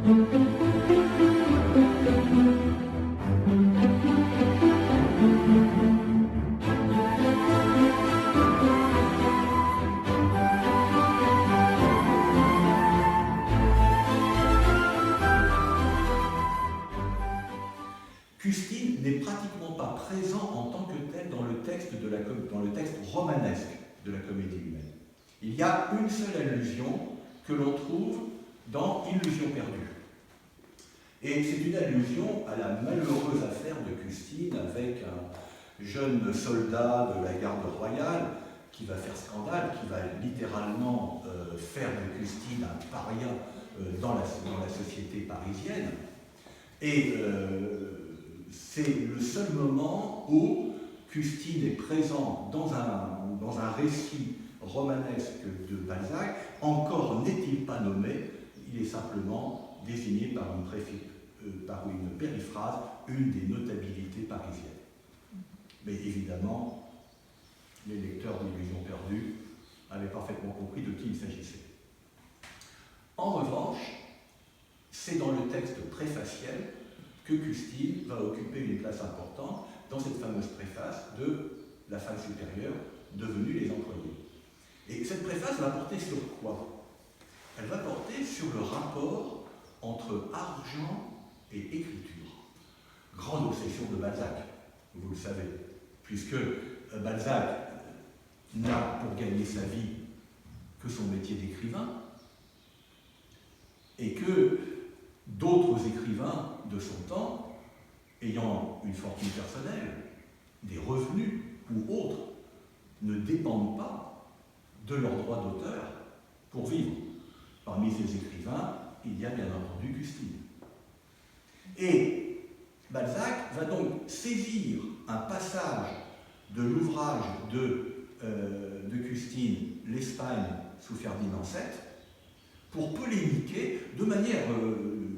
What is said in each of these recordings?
Custine n'est pratiquement pas présent en tant que tel dans le texte romanesque de la Comédie humaine. Il y a une seule allusion que l'on trouve dans Illusion perdue. Et c'est une allusion à la malheureuse affaire de Custine avec un jeune soldat de la garde royale qui va faire scandale, qui va littéralement faire de Custine un paria dans la société parisienne. Et c'est le seul moment où Custine est présent dans un récit romanesque de Balzac. Encore n'est-il pas nommé, il est simplement désigné par une périphrase, une des notabilités parisiennes. Mais évidemment, les lecteurs d'Illusion perdue avaient parfaitement compris de qui il s'agissait. En revanche, c'est dans le texte préfaciel que Custine va occuper une place importante dans cette fameuse préface de la femme supérieure devenue les employés. Et cette préface va porter sur quoi? Elle va porter sur le rapport entre argent et écriture. Grande obsession de Balzac, vous le savez, puisque Balzac n'a pour gagner sa vie que son métier d'écrivain, et que d'autres écrivains de son temps, ayant une fortune personnelle, des revenus ou autres, ne dépendent pas de leurs droits d'auteur pour vivre. Parmi ces écrivains, il y a bien entendu Custine. Et Balzac va donc saisir un passage de l'ouvrage de Custine, L'Espagne sous Ferdinand VII, pour polémiquer de manière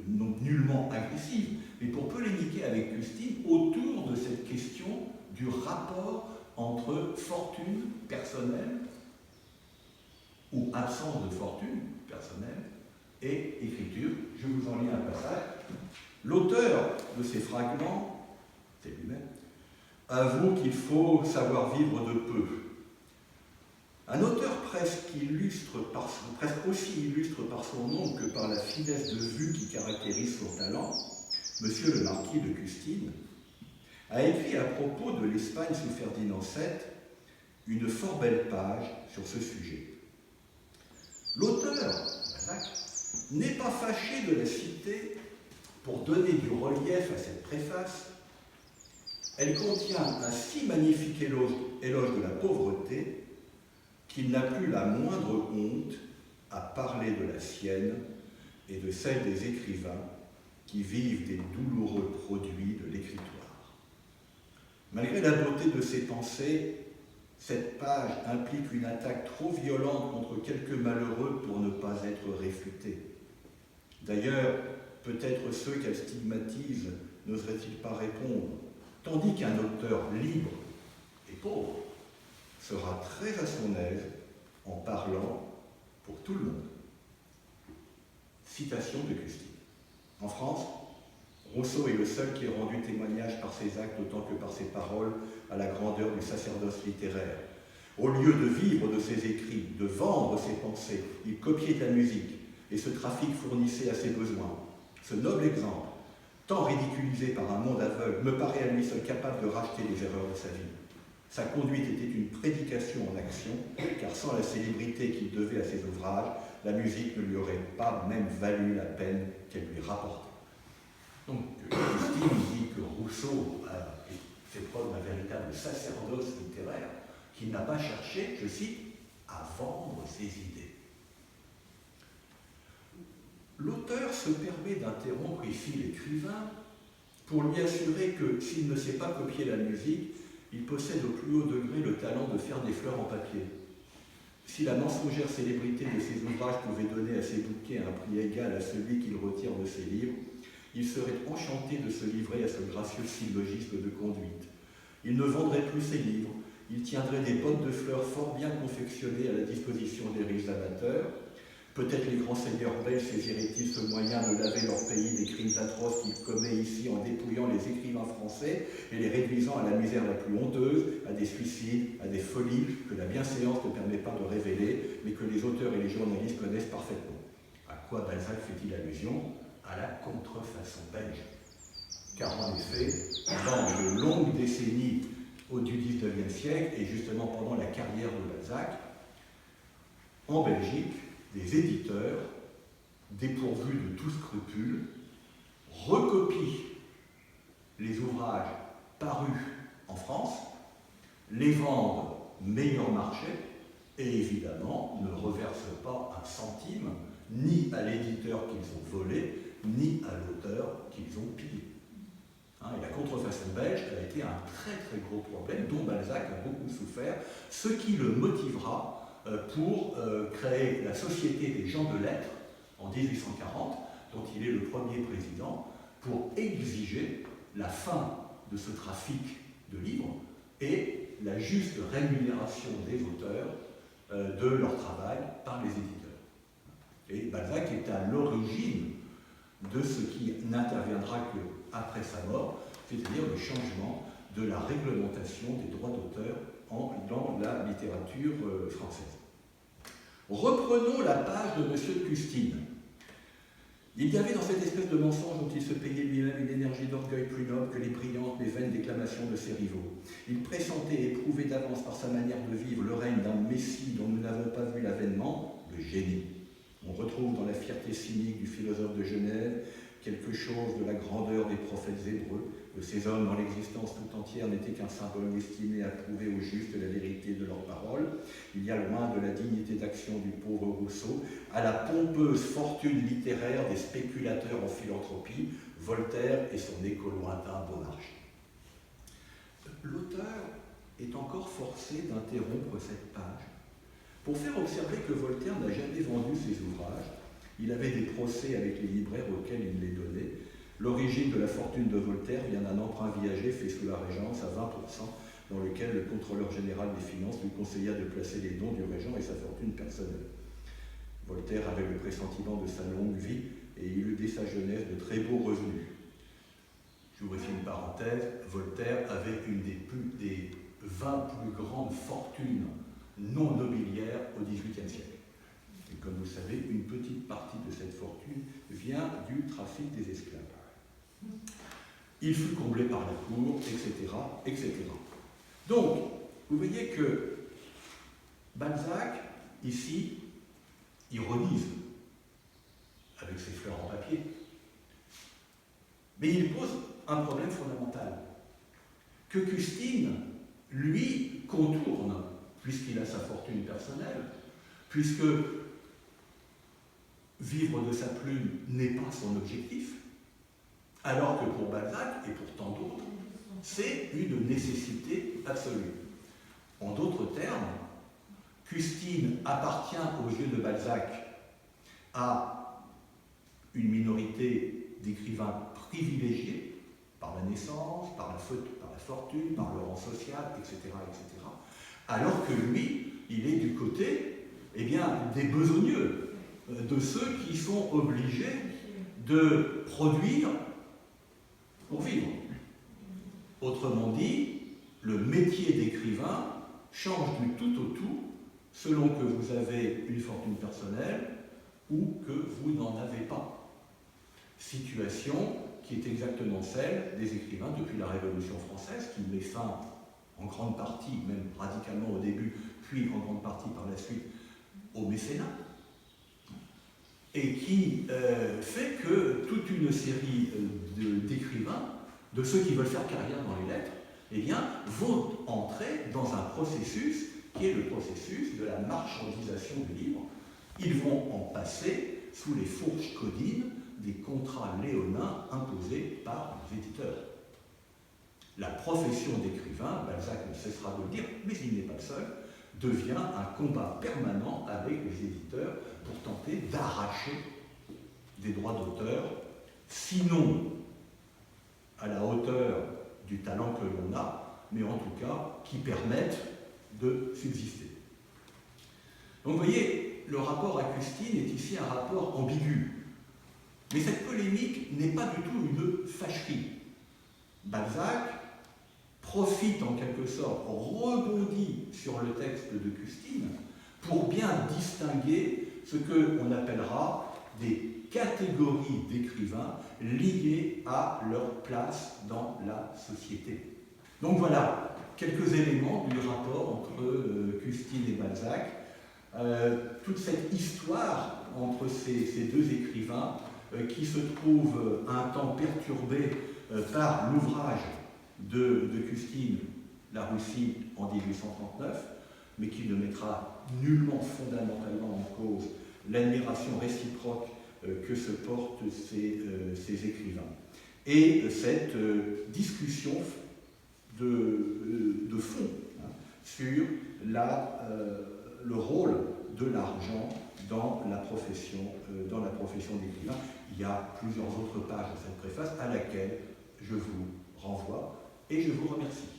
non nullement agressive, mais pour polémiquer avec Custine autour de cette question du rapport entre fortune personnelle ou absence de fortune personnelle et écriture. Je vous en lis un passage. L'auteur de ces fragments, c'est lui-même, avoue qu'il faut savoir vivre de peu. Un auteur presque aussi illustre par son nom que par la finesse de vue qui caractérise son talent, Monsieur le marquis de Custine, a écrit à propos de l'Espagne sous Ferdinand VII une fort belle page sur ce sujet. L'auteur, Balzac, n'est pas fâché de la citer pour donner du relief à cette préface. Elle contient un si magnifique éloge de la pauvreté qu'il n'a plus la moindre honte à parler de la sienne et de celle des écrivains qui vivent des douloureux produits de l'écritoire. Malgré la beauté de ses pensées, cette page implique une attaque trop violente contre quelques malheureux pour ne pas être réfutée. D'ailleurs, peut-être ceux qu'elle stigmatise n'oseraient-ils pas répondre, tandis qu'un auteur libre et pauvre sera très à son aise en parlant pour tout le monde. Citation de Custine. En France, Rousseau est le seul qui ait rendu témoignage par ses actes autant que par ses paroles à la grandeur du sacerdoce littéraire. Au lieu de vivre de ses écrits, de vendre ses pensées, il copiait de la musique et ce trafic fournissait à ses besoins. Ce noble exemple, tant ridiculisé par un monde aveugle, me paraît à lui seul capable de racheter les erreurs de sa vie. Sa conduite était une prédication en action, car sans la célébrité qu'il devait à ses ouvrages, la musique ne lui aurait pas même valu la peine qu'elle lui rapportait. Donc, Custine dit que Rousseau a fait preuve d'un véritable sacerdoce littéraire, qu'il n'a pas cherché, je cite, à vendre ses idées. L'auteur se permet d'interrompre ici l'écrivain pour lui assurer que s'il ne sait pas copier la musique, il possède au plus haut degré le talent de faire des fleurs en papier. Si la mensongère célébrité de ses ouvrages pouvait donner à ses bouquets un prix égal à celui qu'il retire de ses livres, il serait enchanté de se livrer à ce gracieux syllogisme de conduite. Il ne vendrait plus ses livres, il tiendrait des pottes de fleurs fort bien confectionnées à la disposition des riches amateurs. Peut-être les grands seigneurs belges saisiraient-ils ce moyen de laver leur pays des crimes atroces qu'ils commettent ici en dépouillant les écrivains français et les réduisant à la misère la plus honteuse, à des suicides, à des folies que la bienséance ne permet pas de révéler, mais que les auteurs et les journalistes connaissent parfaitement. À quoi Balzac fait-il allusion? À la contrefaçon belge. Car en effet, pendant de longues décennies du XIXe siècle, et justement pendant la carrière de Balzac, en Belgique, des éditeurs, dépourvus de tout scrupule, recopient les ouvrages parus en France, les vendent meilleur marché et évidemment ne reversent pas un centime ni à l'éditeur qu'ils ont volé, ni à l'auteur qu'ils ont pillé. Et la contrefaçon belge a été un très très gros problème dont Balzac a beaucoup souffert, ce qui le motivera pour créer la Société des gens de lettres en 1840, dont il est le premier président, pour exiger la fin de ce trafic de livres et la juste rémunération des auteurs de leur travail par les éditeurs. Et Balzac est à l'origine de ce qui n'interviendra qu'après sa mort, c'est-à-dire le changement de la réglementation des droits d'auteur dans la littérature française. Reprenons la page de M. de Custine. Il y avait dans cette espèce de mensonge dont il se payait lui-même une énergie d'orgueil plus noble que les brillantes mais vaines déclamations de ses rivaux. Il pressentait et éprouvait d'avance par sa manière de vivre le règne d'un messie dont nous n'avons pas vu l'avènement, le génie. On retrouve dans la fierté cynique du philosophe de Genève quelque chose de la grandeur des prophètes hébreux, de ces hommes dont l'existence tout entière n'était qu'un symbole destiné à prouver au juste la vérité de leurs paroles. Il y a loin de la dignité d'action du pauvre Rousseau à la pompeuse fortune littéraire des spéculateurs en philanthropie, Voltaire et son écho lointain Beaumarchais. L'auteur est encore forcé d'interrompre cette page pour faire observer que Voltaire n'a jamais vendu ses ouvrages. Il avait des procès avec les libraires auxquels il les donnait. L'origine de la fortune de Voltaire vient d'un emprunt viager fait sous la Régence à 20%, dans lequel le contrôleur général des finances lui conseilla de placer les dons du régent et sa fortune personnelle. Voltaire avait le pressentiment de sa longue vie et il eut dès sa jeunesse de très beaux revenus. J'ouvre ici une parenthèse, Voltaire avait une des 20 plus grandes fortunes non nobiliaires au XVIIIe siècle. Et comme vous le savez, une petite partie de cette fortune vient du trafic des esclaves. Il fut comblé par la cour, etc., etc. Donc, vous voyez que Balzac, ici, ironise avec ses fleurs en papier. Mais il pose un problème fondamental, que Custine, lui, contourne, puisqu'il a sa fortune personnelle, puisque vivre de sa plume n'est pas son objectif, alors que pour Balzac et pour tant d'autres, c'est une nécessité absolue. En d'autres termes, Custine appartient aux yeux de Balzac à une minorité d'écrivains privilégiés par la naissance, par la fortune, par le rang social, etc., etc., alors que lui, il est du côté des besogneux, de ceux qui sont obligés de produire pour vivre. Autrement dit, le métier d'écrivain change du tout au tout selon que vous avez une fortune personnelle ou que vous n'en avez pas. Situation qui est exactement celle des écrivains depuis la Révolution française, qui met fin en grande partie, même radicalement au début, puis en grande partie par la suite, au mécénat, et qui fait que toute une série d'écrivains, de ceux qui veulent faire carrière dans les lettres, vont entrer dans un processus qui est le processus de la marchandisation du livre. Ils vont en passer sous les fourches codines des contrats léonins imposés par les éditeurs. La profession d'écrivain, Balzac ne cessera de le dire, mais il n'est pas le seul, devient un combat permanent avec les éditeurs pour tenter d'arracher des droits d'auteur, sinon à la hauteur du talent que l'on a, mais en tout cas qui permettent de subsister. Donc vous voyez, le rapport à Custine est ici un rapport ambigu. Mais cette polémique n'est pas du tout une fâcherie. Balzac profite en quelque sorte, rebondit sur le texte de Custine pour bien distinguer ce qu'on appellera des catégories d'écrivains liées à leur place dans la société. Donc voilà, quelques éléments du rapport entre Custine et Balzac. Toute cette histoire entre ces deux écrivains qui se trouve un temps perturbé par l'ouvrage de Custine, La Russie en 1839, mais qui ne mettra nullement fondamentalement en cause l'admiration réciproque que se portent ces écrivains. Et cette discussion de fond sur le rôle de l'argent dans la profession d'écrivain. Il y a plusieurs autres pages de cette préface à laquelle je vous renvoie et je vous remercie.